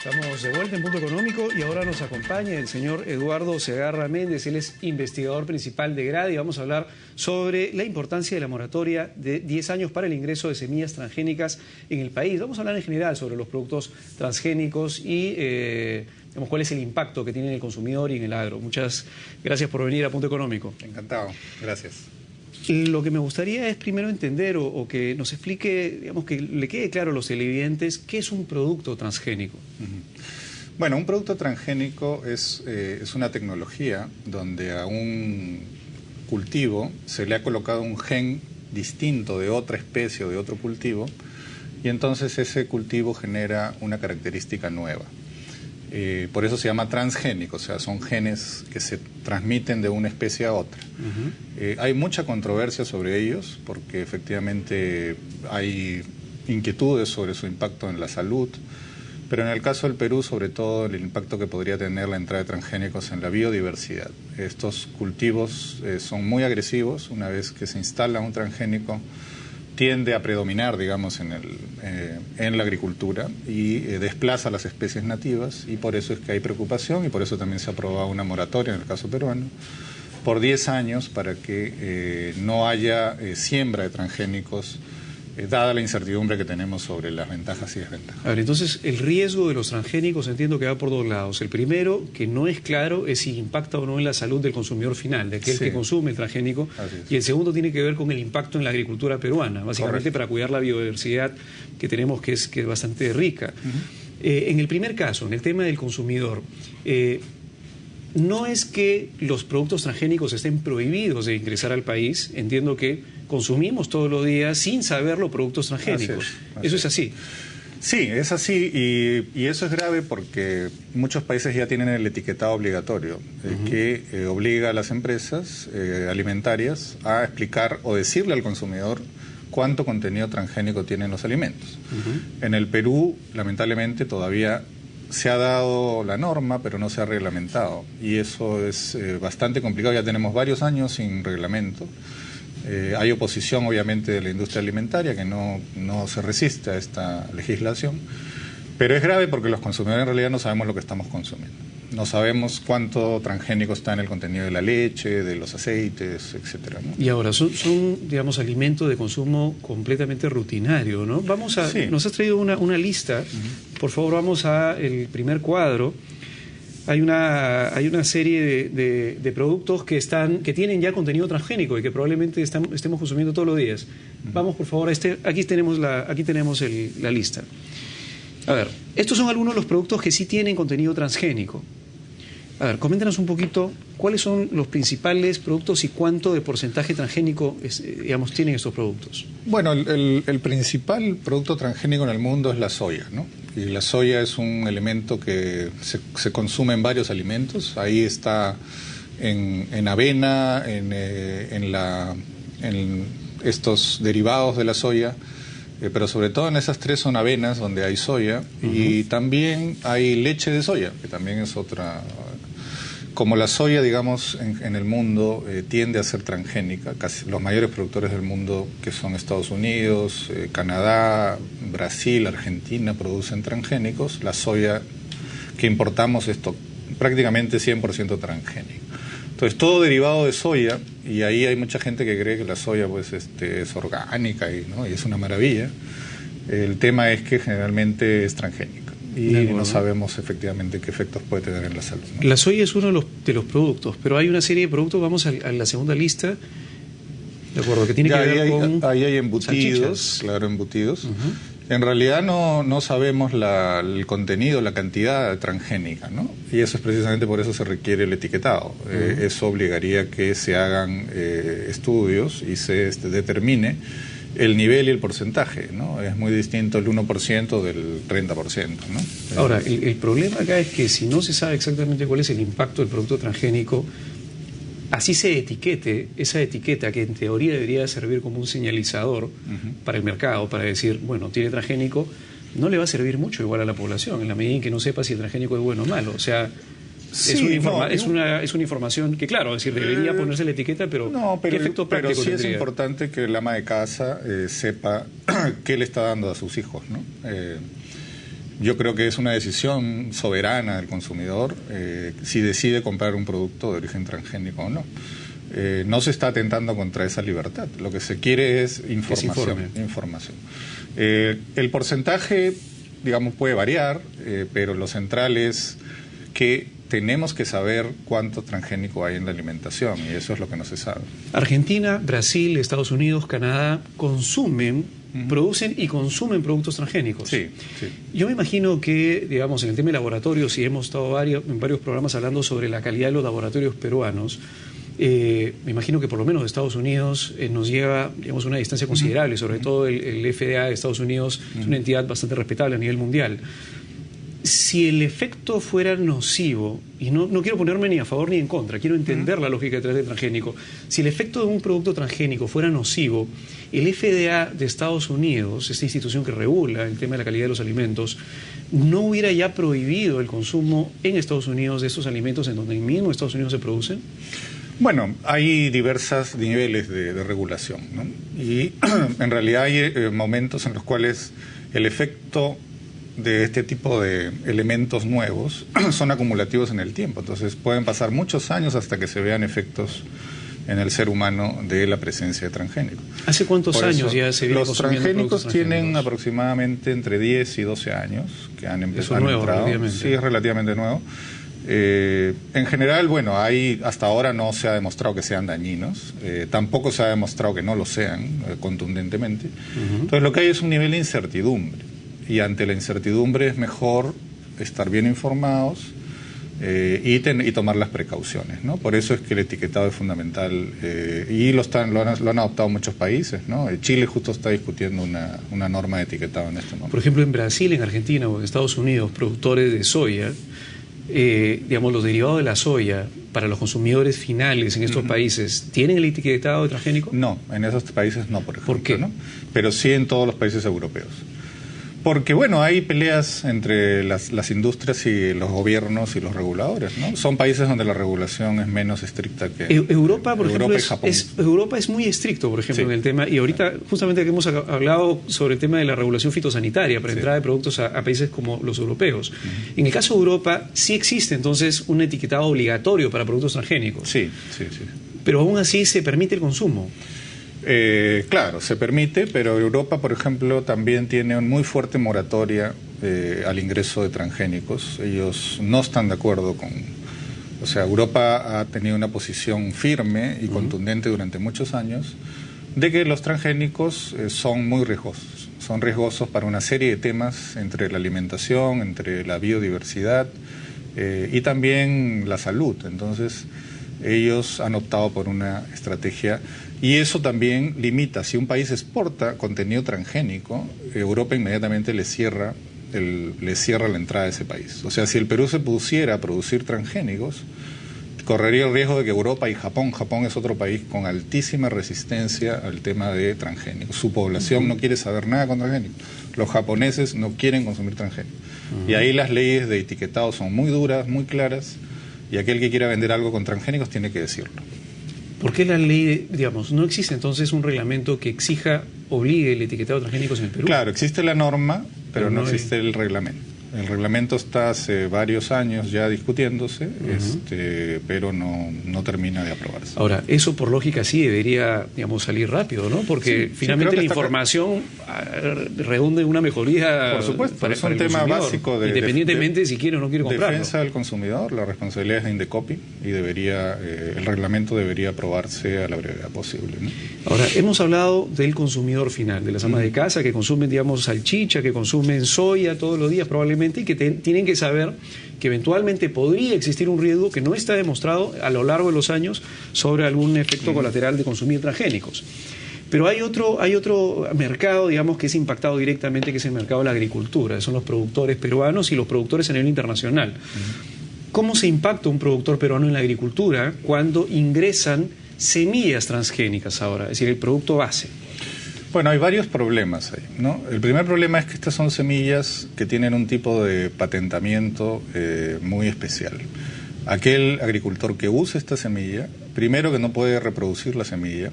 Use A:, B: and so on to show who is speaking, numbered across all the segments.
A: Estamos de vuelta en Punto Económico y ahora nos acompaña el señor Eduardo Segarra Méndez. Él es investigador principal de Grady. Vamos a hablar sobre la importancia de la moratoria de 10 años para el ingreso de semillas transgénicas en el país. Vamos a hablar en general sobre los productos transgénicos y digamos, cuál es el impacto que tiene en el consumidor y en el agro. Muchas gracias por venir a Punto Económico.
B: Encantado, gracias.
A: Lo que me gustaría es primero entender o que nos explique, digamos, que le quede claro a los televidentes qué es un producto transgénico.
B: Bueno, un producto transgénico es una tecnología donde a un cultivo se le ha colocado un gen distinto de otra especie o de otro cultivo y entonces ese cultivo genera una característica nueva. Por eso se llama transgénico, o sea, son genes que se transmiten de una especie a otra. Hay mucha controversia sobre ellos porque efectivamente hay inquietudes sobre su impacto en la salud, pero en el caso del Perú, sobre todo, el impacto que podría tener la entrada de transgénicos en la biodiversidad. Estos cultivos son muy agresivos. Una vez que se instala un transgénico, tiende a predominar, digamos, en la agricultura y desplaza a las especies nativas, y por eso es que hay preocupación y por eso también se ha aprobado una moratoria en el caso peruano por 10 años para que no haya siembra de transgénicos, dada la incertidumbre que tenemos sobre las ventajas y desventajas.
A: A ver, entonces el riesgo de los transgénicos entiendo que va por dos lados. El primero, que no es claro, es si impacta o no en la salud del consumidor final, de aquel que consume el transgénico. Y el segundo tiene que ver con el impacto en la agricultura peruana, básicamente para cuidar la biodiversidad que tenemos, que es bastante rica. En el primer caso, en el tema del consumidor, no es que los productos transgénicos estén prohibidos de ingresar al país. Entiendo que consumimos todos los días sin saberlo productos transgénicos. ¿Eso es así?
B: Sí, es así, y eso es grave porque muchos países ya tienen el etiquetado obligatorio que obliga a las empresas alimentarias a explicar o decirle al consumidor cuánto contenido transgénico tienen los alimentos. En el Perú, lamentablemente, todavía se ha dado la norma, pero no se ha reglamentado, y eso es bastante complicado. Ya tenemos varios años sin reglamento. Hay oposición, obviamente, de la industria alimentaria que no se resiste a esta legislación, pero es grave porque los consumidores en realidad no sabemos lo que estamos consumiendo. No sabemos cuánto transgénico está en el contenido de la leche, de los aceites, etcétera, ¿no?
A: Y ahora, son digamos, alimentos de consumo completamente rutinario, ¿no? Vamos a, nos has traído una lista. Por favor, vamos al primer cuadro. Hay una serie de productos que tienen ya contenido transgénico y que probablemente estemos consumiendo todos los días. Vamos, por favor, aquí tenemos la lista. A ver, estos son algunos de los productos que sí tienen contenido transgénico. A ver, coméntanos un poquito cuáles son los principales productos y cuánto de porcentaje transgénico digamos, tienen estos productos.
B: Bueno, el principal producto transgénico en el mundo es la soya, ¿no? Y la soya es un elemento que se consume en varios alimentos. Ahí está en avena, en estos derivados de la soya, pero sobre todo en esas tres son avenas donde hay soya, y también hay leche de soya, que también es otra. Como la soya, digamos, en el mundo tiende a ser transgénica, casi los mayores productores del mundo, que son Estados Unidos, Canadá, Brasil, Argentina, producen transgénicos. La soya que importamos es prácticamente 100% transgénica. Entonces, todo derivado de soya, y ahí hay mucha gente que cree que la soya pues, es orgánica y es una maravilla. El tema es que generalmente es transgénica. Y no sabemos efectivamente qué efectos puede tener en la salud, ¿no?
A: La soya es uno de los productos, pero hay una serie de productos, vamos a la segunda lista, de acuerdo, que tiene que ver con
B: ahí hay embutidos, salchichas. Claro, embutidos. En realidad no sabemos el contenido, la cantidad transgénica, ¿no? Y eso es precisamente por eso se requiere el etiquetado. Eso obligaría que se hagan estudios y se determine el nivel y el porcentaje, ¿no? Es muy distinto el 1% del 30%, ¿no?
A: Ahora, el problema acá es que si no se sabe exactamente cuál es el impacto del producto transgénico, así se etiquete, esa etiqueta que en teoría debería servir como un señalizador para el mercado, para decir, bueno, tiene transgénico, no le va a servir mucho igual a la población, en la medida en que no sepa si el transgénico es bueno o malo. O sea, es una información que, claro, es decir, debería ponerse la etiqueta, pero ¿qué efecto práctico
B: sí
A: tendría?
B: Es importante que el ama de casa sepa qué le está dando a sus hijos, ¿no? yo creo que es una decisión soberana del consumidor si decide comprar un producto de origen transgénico o no. No se está atentando contra esa libertad. Lo que se quiere es información. El porcentaje, digamos, puede variar, pero lo central es que tenemos que saber cuánto transgénico hay en la alimentación, y eso es lo que no se sabe.
A: Argentina, Brasil, Estados Unidos, Canadá producen y consumen productos transgénicos.
B: Sí.
A: Yo me imagino que, digamos, en el tema de laboratorios, y hemos estado en varios programas hablando sobre la calidad de los laboratorios peruanos, me imagino que por lo menos de Estados Unidos nos lleva, digamos, una distancia considerable, sobre todo el FDA de Estados Unidos es una entidad bastante respetable a nivel mundial. Si el efecto fuera nocivo, y no quiero ponerme ni a favor ni en contra, quiero entender la lógica detrás del transgénico, si el efecto de un producto transgénico fuera nocivo, el FDA de Estados Unidos, esta institución que regula el tema de la calidad de los alimentos, ¿no hubiera ya prohibido el consumo en Estados Unidos de estos alimentos en donde mismo Estados Unidos se producen?
B: Bueno, hay diversos niveles de regulación, ¿no? Y en realidad hay momentos en los cuales el efecto de este tipo de elementos nuevos son acumulativos en el tiempo. Entonces pueden pasar muchos años hasta que se vean efectos en el ser humano de la presencia de transgénicos.
A: ¿Hace cuántos años ya se viene consumiendo
B: los transgénicos? Tienen aproximadamente entre 10 y 12 años que han empezado.
A: ¿Es nuevo,
B: relativamente? Sí, es relativamente nuevo. En general, bueno, hasta ahora no se ha demostrado que sean dañinos, tampoco se ha demostrado que no lo sean contundentemente. Entonces lo que hay es un nivel de incertidumbre, y ante la incertidumbre es mejor estar bien informados y tomar las precauciones, ¿no? Por eso es que el etiquetado es fundamental, y lo han adoptado muchos países, ¿no? Chile justo está discutiendo una norma de etiquetado en este momento.
A: Por ejemplo, en Brasil, en Argentina o en Estados Unidos, productores de soya, digamos, los derivados de la soya para los consumidores finales en estos países, ¿tienen el etiquetado de transgénico?
B: No, en esos países no, por ejemplo.
A: ¿Por qué?
B: ¿No? Pero sí en todos los países europeos. Porque, bueno, hay peleas entre las industrias y los gobiernos y los reguladores, ¿no? Son países donde la regulación es menos estricta que
A: Europa, por ejemplo,
B: y Japón.
A: Europa es muy estricto, por ejemplo, en el tema, y ahorita justamente que hemos hablado sobre el tema de la regulación fitosanitaria para entrada de productos a países como los europeos. En el caso de Europa sí existe entonces un etiquetado obligatorio para productos transgénicos.
B: Sí.
A: Pero aún así se permite el consumo.
B: Claro, se permite, pero Europa, por ejemplo, también tiene una muy fuerte moratoria al ingreso de transgénicos. Ellos no están de acuerdo con... O sea, Europa ha tenido una posición firme y contundente durante muchos años de que los transgénicos son muy riesgosos. Son riesgosos para una serie de temas, entre la alimentación, entre la biodiversidad y también la salud. Entonces, ellos han optado por una estrategia... Y eso también limita, si un país exporta contenido transgénico, Europa inmediatamente le cierra la entrada a ese país. O sea, si el Perú se pusiera a producir transgénicos, correría el riesgo de que Europa y Japón es otro país con altísima resistencia al tema de transgénicos. Su población no quiere saber nada con transgénicos. Los japoneses no quieren consumir transgénicos. Y ahí las leyes de etiquetado son muy duras, muy claras, y aquel que quiera vender algo con transgénicos tiene que decirlo.
A: ¿Por qué la ley, digamos, no existe entonces un reglamento que obligue el etiquetado de transgénicos en el Perú?
B: Claro, existe la norma, pero no existe el reglamento. El reglamento está hace varios años ya discutiéndose, pero no termina de aprobarse.
A: Ahora, eso por lógica sí debería, digamos, salir rápido, ¿no? Porque finalmente la información redunda en una mejoría.
B: Por supuesto,
A: para
B: es un tema básico
A: independientemente si quiere o no quiere comprarlo.
B: Defensa del consumidor, la responsabilidad es de Indecopi y el reglamento debería aprobarse a la brevedad posible, ¿no?
A: Ahora, hemos hablado del consumidor final, de las amas de casa que consumen, digamos, salchicha, que consumen soya todos los días probablemente, y que tienen que saber que eventualmente podría existir un riesgo que no está demostrado a lo largo de los años sobre algún efecto colateral de consumir transgénicos. Pero hay otro mercado, digamos, que es impactado directamente, que es el mercado de la agricultura. Son los productores peruanos y los productores a nivel internacional. ¿Cómo se impacta un productor peruano en la agricultura cuando ingresan semillas transgénicas ahora? Es decir, el producto base.
B: Bueno, hay varios problemas ahí, ¿no? El primer problema es que estas son semillas que tienen un tipo de patentamiento muy especial. Aquel agricultor que use esta semilla, primero que no puede reproducir la semilla,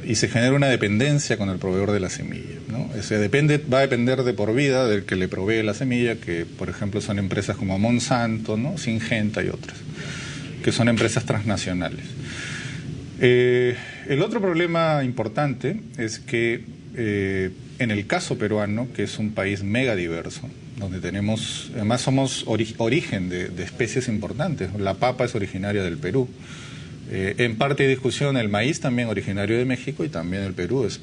B: y se genera una dependencia con el proveedor de la semilla, ¿no? Va a depender de por vida del que le provee la semilla, que por ejemplo son empresas como Monsanto, ¿no? Syngenta y otras, que son empresas transnacionales. El otro problema importante es que en el caso peruano, que es un país mega diverso, donde tenemos, además somos origen de especies importantes. La papa es originaria del Perú. En parte de discusión, el maíz también originario de México, y también el Perú es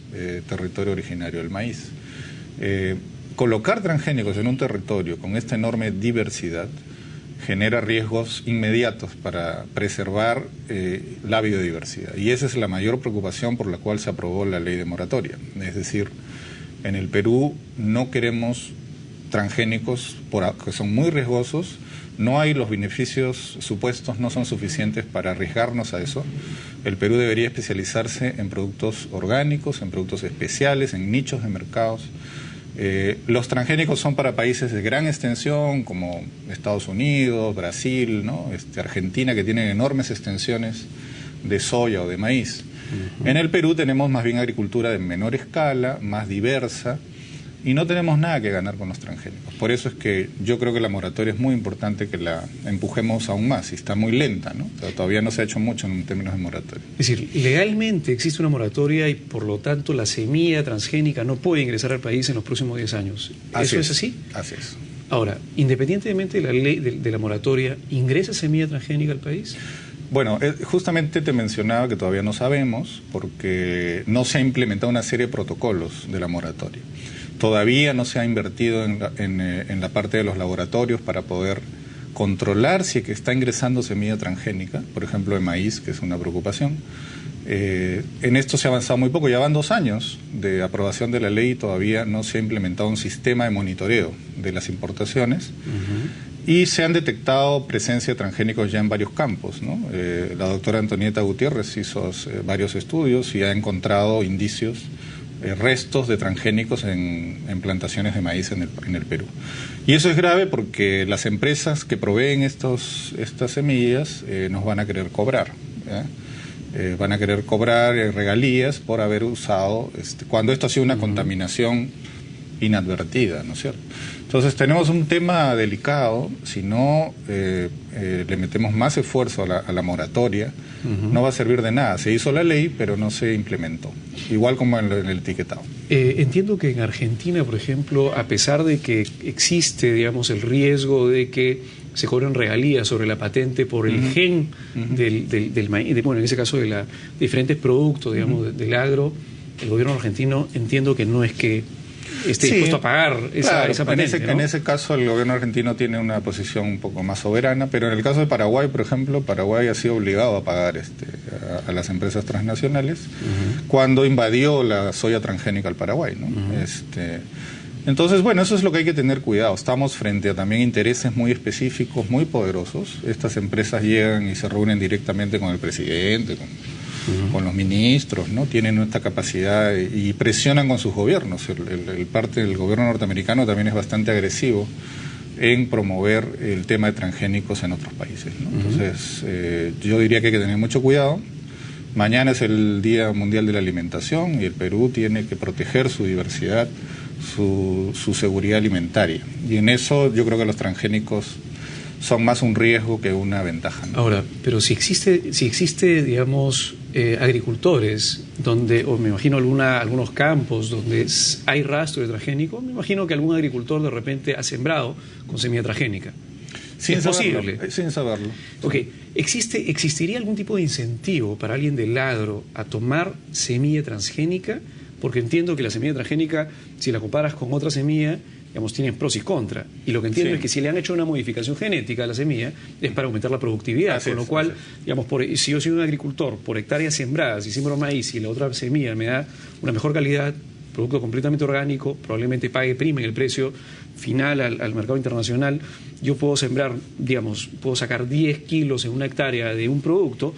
B: territorio originario del maíz. Colocar transgénicos en un territorio con esta enorme diversidad genera riesgos inmediatos para preservar la biodiversidad. Y esa es la mayor preocupación por la cual se aprobó la ley de moratoria. Es decir, en el Perú no queremos transgénicos que son muy riesgosos, no hay los beneficios supuestos, no son suficientes para arriesgarnos a eso. El Perú debería especializarse en productos orgánicos, en productos especiales, en nichos de mercados. Los transgénicos son para países de gran extensión como Estados Unidos, Brasil, ¿no? Argentina, que tienen enormes extensiones de soya o de maíz. En el Perú tenemos más bien agricultura de menor escala, más diversa, y no tenemos nada que ganar con los transgénicos. Por eso es que yo creo que la moratoria es muy importante que la empujemos aún más, y está muy lenta, ¿no? O sea, todavía no se ha hecho mucho en términos de moratoria.
A: Es decir, legalmente existe una moratoria y por lo tanto la semilla transgénica no puede ingresar al país en los próximos 10 años. ¿Eso es así?
B: Así es.
A: Ahora, independientemente de la ley de la moratoria, ¿ingresa semilla transgénica al país?
B: Bueno, justamente te mencionaba que todavía no sabemos porque no se ha implementado una serie de protocolos de la moratoria. Todavía no se ha invertido en la parte de los laboratorios para poder controlar si es que está ingresando semilla transgénica, por ejemplo de maíz, que es una preocupación. En esto se ha avanzado muy poco, ya van 2 años de aprobación de la ley y todavía no se ha implementado un sistema de monitoreo de las importaciones. Y se han detectado presencia de transgénicos ya en varios campos, ¿no? La doctora Antonieta Gutiérrez hizo varios estudios y ha encontrado indicios, restos de transgénicos en plantaciones de maíz en el Perú. Y eso es grave porque las empresas que proveen estas semillas nos van a querer cobrar, van a querer cobrar regalías por haber usado, cuando esto ha sido una contaminación inadvertida, ¿no es cierto? Entonces tenemos un tema delicado. Si no le metemos más esfuerzo a la moratoria, no va a servir de nada. Se hizo la ley, pero no se implementó, igual como en el etiquetado.
A: Entiendo que en Argentina, por ejemplo, a pesar de que existe, digamos, el riesgo de que se cobren regalías sobre la patente por el gen del maíz, bueno, en ese caso de los diferentes productos, digamos, del agro, el gobierno argentino entiendo que no es que esté dispuesto a pagar esa patente, ¿no?
B: En ese caso el gobierno argentino tiene una posición un poco más soberana, pero en el caso de Paraguay, por ejemplo, Paraguay ha sido obligado a pagar a las empresas transnacionales cuando invadió la soya transgénica al Paraguay, ¿no? Entonces, bueno, eso es lo que hay que tener cuidado. Estamos frente a también intereses muy específicos, muy poderosos. Estas empresas llegan y se reúnen directamente con el presidente, con los ministros, ¿no? Tienen esta capacidad y presionan con sus gobiernos. El parte del gobierno norteamericano también es bastante agresivo en promover el tema de transgénicos en otros países, ¿no? Entonces, yo diría que hay que tener mucho cuidado. Mañana es el Día Mundial de la Alimentación y el Perú tiene que proteger su diversidad, su seguridad alimentaria. Y en eso yo creo que los transgénicos son más un riesgo que una ventaja, ¿no?
A: Ahora, pero si existe, digamos, agricultores donde, o me imagino algunos campos donde hay rastro de transgénico, me imagino que algún agricultor de repente ha sembrado con semilla transgénica. ¿Es posible?
B: Sin saberlo.
A: Ok, ¿existiría algún tipo de incentivo para alguien del agro a tomar semilla transgénica? Porque entiendo que la semilla transgénica, si la comparas con otra semilla, digamos, tienen pros y contras. Y lo que entiendo es que si le han hecho una modificación genética a la semilla, es para aumentar la productividad. Con lo cual, digamos, si yo soy un agricultor, por hectáreas sembradas, y siembro maíz y la otra semilla me da una mejor calidad, producto completamente orgánico, probablemente pague prima en el precio final al mercado internacional, yo puedo sembrar, digamos, puedo sacar 10 kilos en una hectárea de un producto.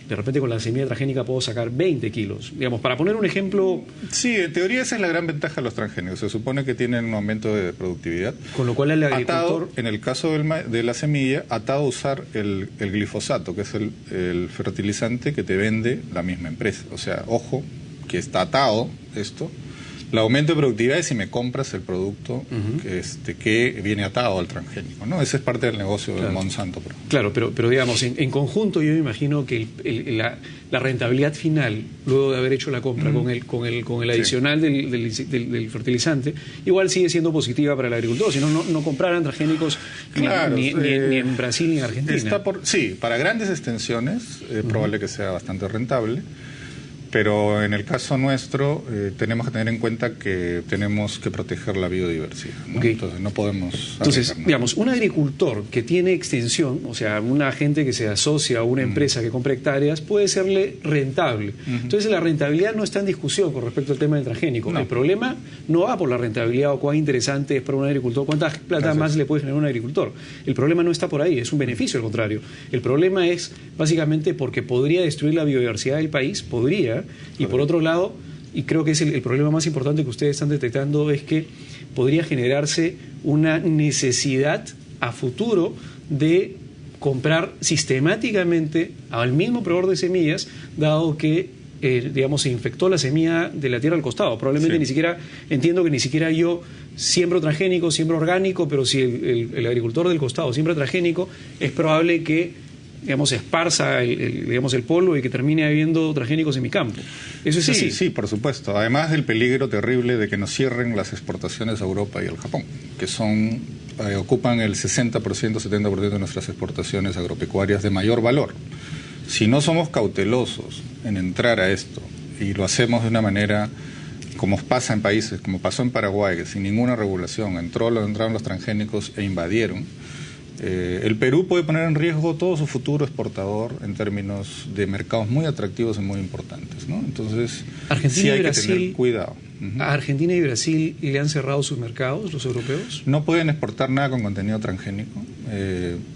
A: De repente con la semilla transgénica puedo sacar 20 kilos. Digamos, para poner un ejemplo...
B: Sí, en teoría esa es la gran ventaja de los transgénicos. Se supone que tienen un aumento de productividad.
A: Con lo cual el agricultor...
B: Atado, en el caso de la semilla, atado a usar el glifosato, que es el fertilizante que te vende la misma empresa. O sea, ojo, que está atado esto. El aumento de productividad es si me compras el producto que viene atado al transgénico, ¿no? Ese es parte del negocio de Monsanto.
A: Claro, pero digamos, en conjunto yo me imagino que la rentabilidad final, luego de haber hecho la compra con el adicional del fertilizante, igual sigue siendo positiva para el agricultor, si no, no compraran transgénicos ni en Brasil ni en Argentina.
B: Sí, para grandes extensiones es probable que sea bastante rentable. Pero en el caso nuestro tenemos que tener en cuenta que tenemos que proteger la biodiversidad, ¿no? Entonces no podemos...
A: Entonces, digamos, un agricultor que tiene extensión, o sea, una gente que se asocia a una empresa que compra hectáreas, puede serle rentable. Entonces la rentabilidad no está en discusión con respecto al tema del transgénico. No. El problema no va por la rentabilidad o cuán interesante es para un agricultor, cuánta plata más le puede generar un agricultor. El problema no está por ahí, es un beneficio al contrario. El problema es básicamente porque podría destruir la biodiversidad del país, y por otro lado, y creo que es el problema más importante que ustedes están detectando, es que podría generarse una necesidad a futuro de comprar sistemáticamente al mismo proveedor de semillas, dado que digamos, se infectó la semilla de la tierra al costado. Probablemente entiendo que ni siquiera yo siembro transgénico, siembro orgánico, pero si el agricultor del costado siembra transgénico, es probable que, digamos, esparza el polvo y que termine habiendo transgénicos en mi campo. ¿Eso es así?
B: Sí, por supuesto. Además del peligro terrible de que nos cierren las exportaciones a Europa y al Japón, que ocupan el 60%, 70% de nuestras exportaciones agropecuarias de mayor valor. Si no somos cautelosos en entrar a esto y lo hacemos de una manera como pasa en países, como pasó en Paraguay, que sin ninguna regulación entraron los transgénicos e invadieron, el Perú puede poner en riesgo todo su futuro exportador en términos de mercados muy atractivos y muy importantes, ¿no? Entonces, sí hay que tener cuidado.
A: ¿A Argentina y Brasil le han cerrado sus mercados, los europeos?
B: No pueden exportar nada con contenido transgénico,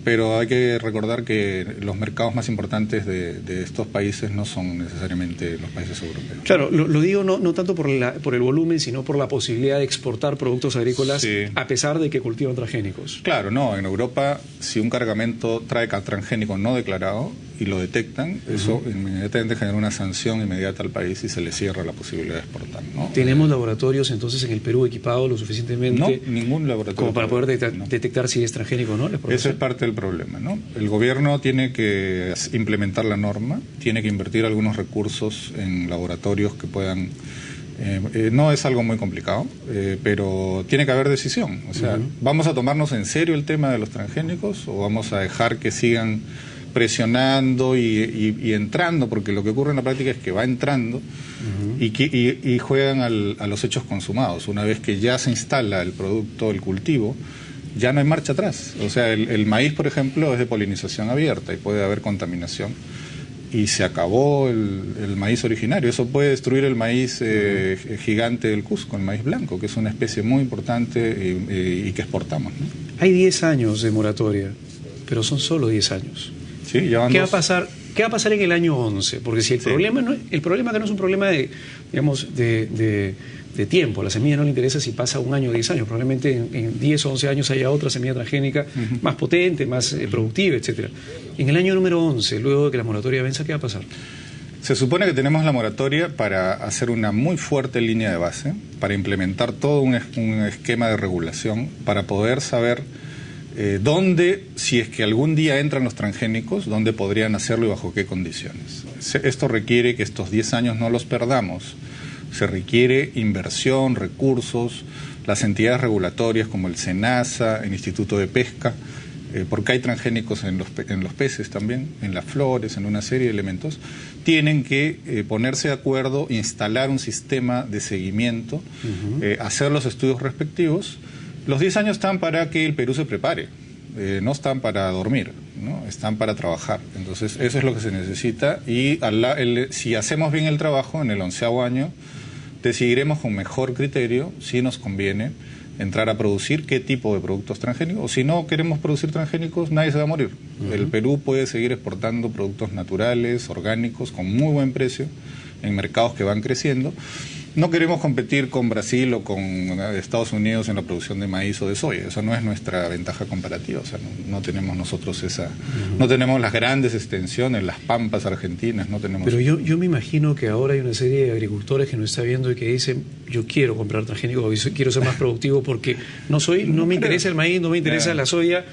B: pero hay que recordar que los mercados más importantes de estos países no son necesariamente los países europeos.
A: Claro, lo digo no tanto por el volumen, sino por la posibilidad de exportar productos agrícolas a pesar de que cultivan transgénicos.
B: Claro, no, en Europa, si un cargamento trae transgénico no declarado y lo detectan, eso inmediatamente genera una sanción inmediata al país y se le cierra la posibilidad de exportar, ¿no?
A: ¿Tenemos laboratorios entonces en el Perú equipados lo suficientemente?
B: No, ningún laboratorio.
A: Como para poder detectar si es transgénico o no.
B: Eso es parte del problema, ¿no? El gobierno tiene que implementar la norma, tiene que invertir algunos recursos en laboratorios que puedan... no es algo muy complicado, pero tiene que haber decisión. O sea, ¿vamos a tomarnos en serio el tema de los transgénicos o vamos a dejar que sigan presionando y entrando? Porque lo que ocurre en la práctica es que va entrando y juegan a los hechos consumados. Una vez que ya se instala el producto, el cultivo, ya no hay marcha atrás. O sea, el maíz, por ejemplo, es de polinización abierta y puede haber contaminación. Y se acabó el maíz originario. Eso puede destruir el maíz gigante del Cusco, el maíz blanco, que es una especie muy importante y que exportamos, ¿no?
A: Hay 10 años de moratoria, pero son solo 10 años.
B: Sí,
A: ¿Qué va a pasar en el año 11? Porque si el problema que no es un problema de tiempo, a la semilla no le interesa si pasa un año o 10 años, probablemente en 10 o 11 años haya otra semilla transgénica más potente, más productiva, etcétera. En el año número 11, luego de que la moratoria venza, ¿qué va a pasar?
B: Se supone que tenemos la moratoria para hacer una muy fuerte línea de base, para implementar todo un esquema de regulación, para poder saber dónde, si es que algún día entran los transgénicos, dónde podrían hacerlo y bajo qué condiciones. Esto requiere que estos 10 años no los perdamos. Se requiere inversión, recursos, las entidades regulatorias como el SENASA, el Instituto de Pesca, porque hay transgénicos en los peces también, en las flores, en una serie de elementos, tienen que ponerse de acuerdo, instalar un sistema de seguimiento, hacer los estudios respectivos. Los 10 años están para que el Perú se prepare, no están para dormir, ¿no? Están para trabajar. Entonces, eso es lo que se necesita y si hacemos bien el trabajo, en el 11º año, decidiremos con mejor criterio si nos conviene entrar a producir qué tipo de productos transgénicos. O si no queremos producir transgénicos, nadie se va a morir. El Perú puede seguir exportando productos naturales, orgánicos, con muy buen precio, en mercados que van creciendo. No queremos competir con Brasil o con Estados Unidos en la producción de maíz o de soya. Esa no es nuestra ventaja comparativa. O sea, no tenemos nosotros esa... No tenemos las grandes extensiones, las pampas argentinas, no tenemos...
A: Pero yo me imagino que ahora hay una serie de agricultores que nos está viendo y que dicen, yo quiero comprar transgénico, quiero ser más productivo porque no me interesa el maíz, no me interesa la soya.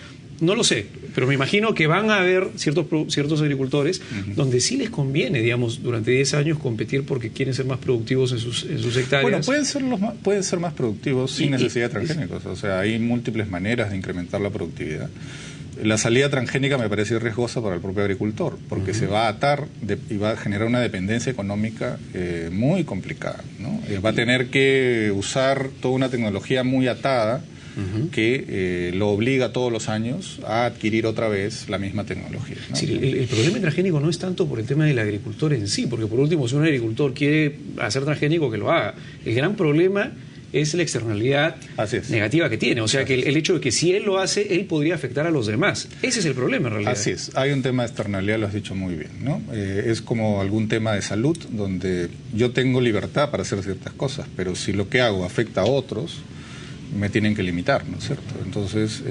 A: No lo sé, pero me imagino que van a haber ciertos agricultores donde sí les conviene, digamos, durante 10 años competir porque quieren ser más productivos en sus hectáreas.
B: Bueno, pueden ser más productivos sin necesidad de transgénicos. O sea, hay múltiples maneras de incrementar la productividad. La salida transgénica me parece riesgosa para el propio agricultor, porque se va a atar y va a generar una dependencia económica muy complicada, ¿no? Va a tener que usar toda una tecnología muy atada que lo obliga todos los años a adquirir otra vez la misma tecnología, ¿no?
A: Sí, el problema transgénico no es tanto por el tema del agricultor en sí, porque por último, si un agricultor quiere hacer transgénico, que lo haga. El gran problema es la externalidad negativa que tiene. O sea, que el hecho de que si él lo hace, él podría afectar a los demás. Ese es el problema, en realidad.
B: Así es. Hay un tema de externalidad, lo has dicho muy bien, ¿no? Es como algún tema de salud, donde yo tengo libertad para hacer ciertas cosas, pero si lo que hago afecta a otros, me tienen que limitar, ¿no es cierto? Entonces,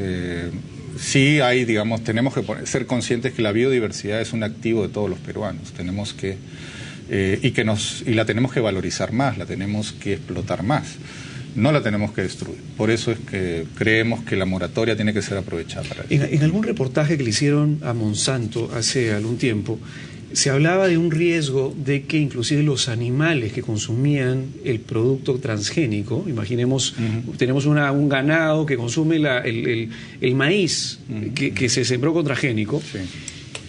B: sí hay, digamos, tenemos que ser conscientes que la biodiversidad es un activo de todos los peruanos. Tenemos que, y la tenemos que valorizar más, la tenemos que explotar más. No la tenemos que destruir. Por eso es que creemos que la moratoria tiene que ser aprovechada para eso.
A: En algún reportaje que le hicieron a Monsanto hace algún tiempo, se hablaba de un riesgo de que inclusive los animales que consumían el producto transgénico, imaginemos, tenemos un ganado que consume el maíz que se sembró con transgénico,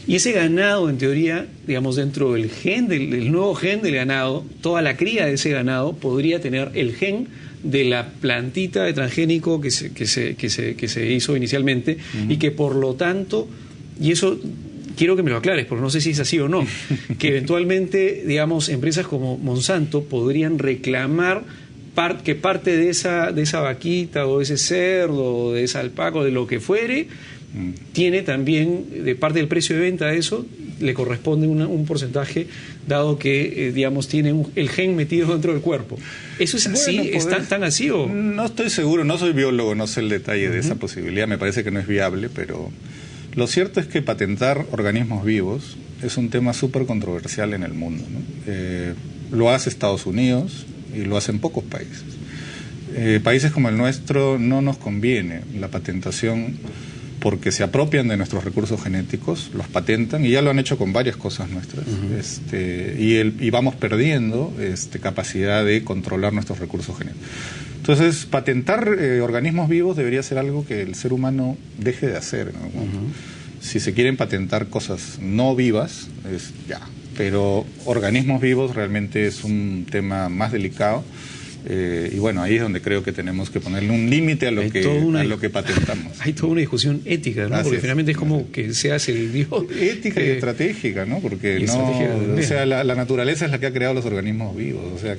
A: y ese ganado, en teoría, digamos, dentro del del nuevo gen del ganado, toda la cría de ese ganado podría tener el gen de la plantita de transgénico que se hizo inicialmente, y que por lo tanto, y eso quiero que me lo aclares, porque no sé si es así o no, que eventualmente, digamos, empresas como Monsanto podrían reclamar que parte de esa vaquita o de ese cerdo o de esa alpaca o de lo que fuere, tiene también, de parte del precio de venta de eso, le corresponde un porcentaje, dado que, digamos, tiene el gen metido dentro del cuerpo. ¿Eso es así?
B: Bueno,
A: ¿Es tan así o...?
B: No estoy seguro, no soy biólogo, no sé el detalle de esa posibilidad, me parece que no es viable, pero lo cierto es que patentar organismos vivos es un tema súper controversial en el mundo, ¿no? Lo hace Estados Unidos y lo hacen pocos países. Países como el nuestro no nos conviene la patentación, porque se apropian de nuestros recursos genéticos, los patentan, y ya lo han hecho con varias cosas nuestras, y vamos perdiendo capacidad de controlar nuestros recursos genéticos. Entonces, patentar organismos vivos debería ser algo que el ser humano deje de hacer, ¿no? Si se quieren patentar cosas no vivas, pero organismos vivos realmente es un tema más delicado. Y bueno, ahí es donde creo que tenemos que ponerle un límite a lo que patentamos.
A: Hay toda una discusión ética, ¿no? Porque finalmente es como que se hace el Dios.
B: Ética y estratégica, ¿no? Porque o sea, la naturaleza es la que ha creado los organismos vivos, o sea,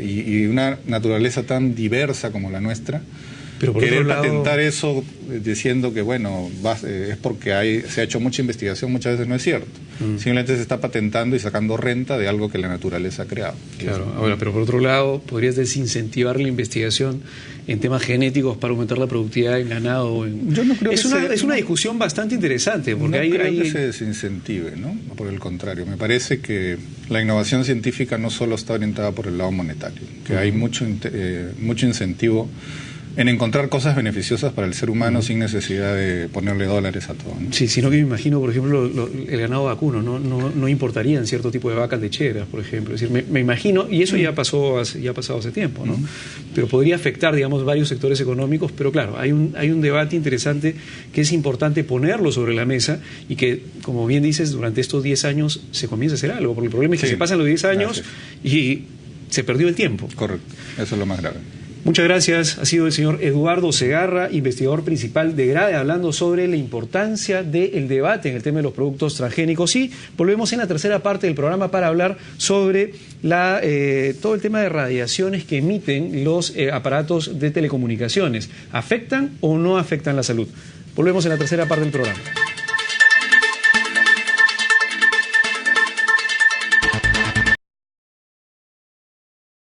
B: y una naturaleza tan diversa como la nuestra. Pero por querer patentar eso diciendo que, bueno, es porque se ha hecho mucha investigación, muchas veces no es cierto. Simplemente se está patentando y sacando renta de algo que la naturaleza ha creado.
A: Claro, ahora, pero por otro lado, podrías desincentivar la investigación en temas genéticos para aumentar la productividad del ganado.
B: Yo no creo
A: es una discusión bastante interesante, porque
B: no creo que se desincentive, ¿no? Por el contrario, me parece que la innovación científica no solo está orientada por el lado monetario, que hay mucho incentivo en encontrar cosas beneficiosas para el ser humano sin necesidad de ponerle dólares a todo, ¿no?
A: Sí, sino que me imagino, por ejemplo, el ganado vacuno no importarían cierto tipo de vacas lecheras, por ejemplo. Es decir, me imagino, y eso ya ha pasado hace tiempo, ¿no? Pero podría afectar, digamos, varios sectores económicos, pero claro, hay un debate interesante que es importante ponerlo sobre la mesa y que, como bien dices, durante estos 10 años se comienza a hacer algo, porque el problema es que se pasan los 10 años y se perdió el tiempo.
B: Correcto, eso es lo más grave.
A: Muchas gracias. Ha sido el señor Eduardo Segarra, investigador principal de GRADE, hablando sobre la importancia del debate en el tema de los productos transgénicos. Y volvemos en la tercera parte del programa para hablar sobre todo el tema de radiaciones que emiten los aparatos de telecomunicaciones. ¿Afectan o no afectan la salud? Volvemos en la tercera parte del programa.